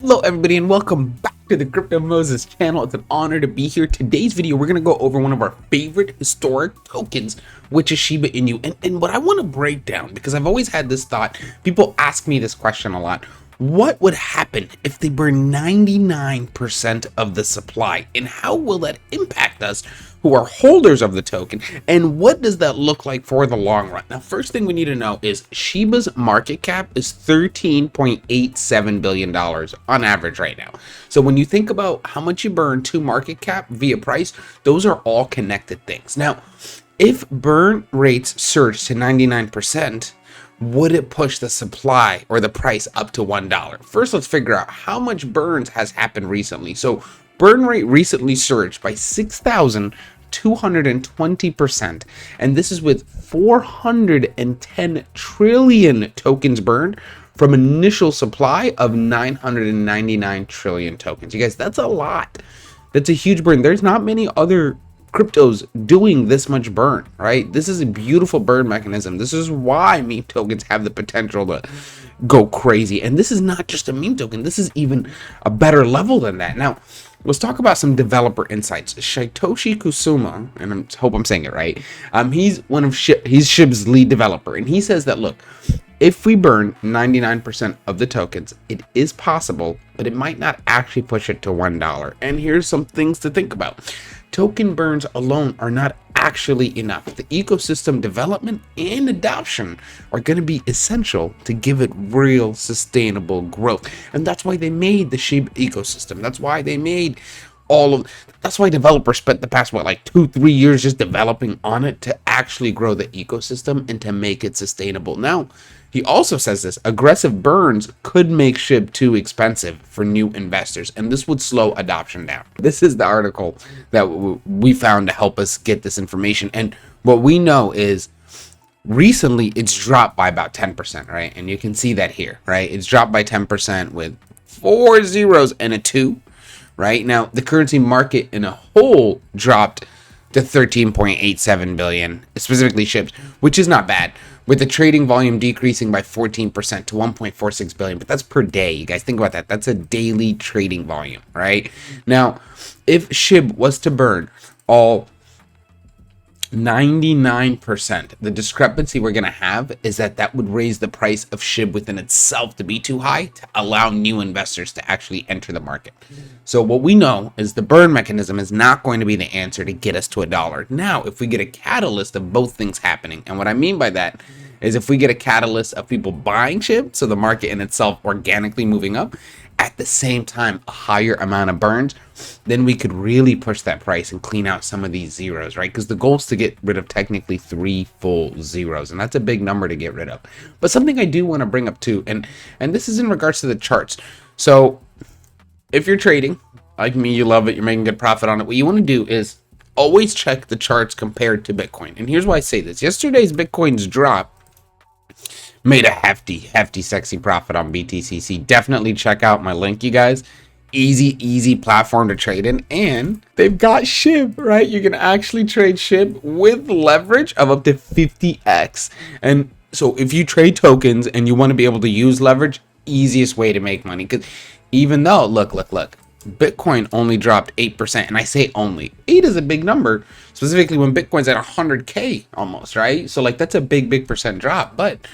Hello everybody and welcome back to the Crypto Moses channel. It's an honor to be here. Today's video we're going to go over one of our favorite historic tokens, which is Shiba Inu. And what I want to break down, because I've always had this thought, people ask me this question a lot. What would happen if they burn 99% of the supply, and how will that impact us who are holders of the token, and what does that look like for the long run? Now, first thing we need to know is Shiba's market cap is $13.87 billion on average right now. So when you think about how much you burn to market cap via price, those are all connected things. Now, if burn rates surge to 99%, would it push the supply or the price up to $1? First, let's figure out how much burns has happened recently. So burn rate recently surged by 6,220%, and this is with 410 trillion tokens burned from initial supply of 999 trillion tokens. You guys, that's a lot. That's a huge burn. There's not many other cryptos doing this much burn, right? This is a beautiful burn mechanism. This is why meme tokens have the potential to go crazy. And this is not just a meme token. This is even a better level than that. Now, let's talk about some developer insights. Satoshi Kusuma, and I hope I'm saying it right. He's Shib's lead developer, and he says that, look, if we burn 99% of the tokens, it is possible, but it might not actually push it to $1. And here's some things to think about. Token burns alone are not actually enough. The ecosystem development and adoption are going to be essential to give it real sustainable growth. And that's why they made the Shib ecosystem. That's why they made that's why developers spent the past, like 2-3 years just developing on it to actually grow the ecosystem and to make it sustainable. Now, he also says this: aggressive burns could make Shib too expensive for new investors, and this would slow adoption down. This is the article that we found to help us get this information. And what we know is recently it's dropped by about 10%, right? And you can see that here, right? It's dropped by 10% with 4 zeros and a 2. Right now, the currency market in a whole dropped to 13.87 billion, specifically Shib's, which is not bad, with the trading volume decreasing by 14% to 1.46 billion. But that's per day. You guys think about that. That's a daily trading volume, right? Now, if Shib was to burn all 99%, the discrepancy we're going to have is that would raise the price of Shib within itself to be too high to allow new investors to actually enter the market. So what we know is the burn mechanism is not going to be the answer to get us to $1. Now, if we get a catalyst of both things happening, and what I mean by that is if we get a catalyst of people buying Shib, so the market in itself organically moving up, at the same time a higher amount of burns, then we could really push that price and clean out some of these zeros, right? Because the goal is to get rid of technically 3 full zeros, and that's a big number to get rid of. But something I do want to bring up too, and this is in regards to the charts. So if you're trading like me, you love it, you're making good profit on it, what you want to do is always check the charts compared to Bitcoin. And here's why I say this: yesterday's Bitcoin's drop made a hefty sexy profit on BTCC. Definitely check out my link, you guys. Easy platform to trade in, and they've got Shib, right? You can actually trade Shib with leverage of up to 50x. And so if you trade tokens and you want to be able to use leverage, easiest way to make money. Because even though look, Bitcoin only dropped 8%, and I say only 8 is a big number, specifically when Bitcoin's at 100k almost, right? So like that's a big percent drop. But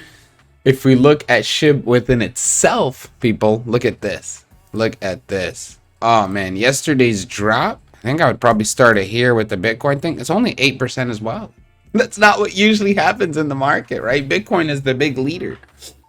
if we look at Shib within itself, people, look at this. Look at this. Oh man, yesterday's drop, I think I would probably start it here with the Bitcoin thing. It's only 8% as well. That's not what usually happens in the market, right? Bitcoin is the big leader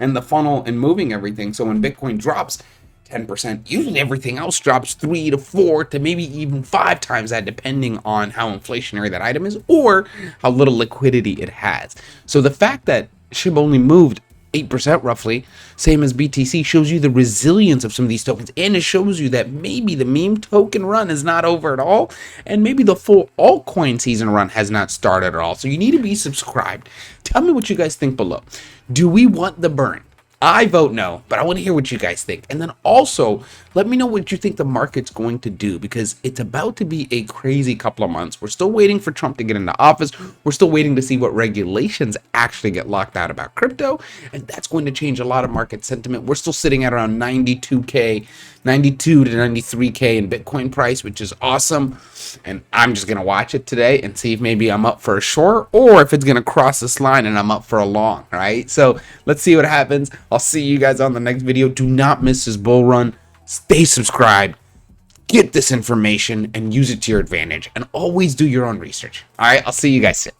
and the funnel and moving everything. So when Bitcoin drops 10%, usually everything else drops 3 to 4 to maybe even 5 times that, depending on how inflationary that item is or how little liquidity it has. So the fact that Shib only moved 8% roughly, same as BTC, shows you the resilience of some of these tokens, and it shows you that maybe the meme token run is not over at all, and maybe the full altcoin season run has not started at all. So you need to be subscribed. Tell me what you guys think below. Do we want the burn? I vote no, but I want to hear what you guys think. And then also, let me know what you think the market's going to do, because it's about to be a crazy couple of months. We're still waiting for Trump to get into office. We're still waiting to see what regulations actually get locked out about crypto, and that's going to change a lot of market sentiment. We're still sitting at around 92K, 92 to 93K in Bitcoin price, which is awesome. And I'm just going to watch it today and see if maybe I'm up for a short or if it's going to cross this line and I'm up for a long, right? So let's see what happens. I'll see you guys on the next video. Do not miss this bull run. Stay subscribed. Get this information and use it to your advantage. And always do your own research. All right, I'll see you guys soon.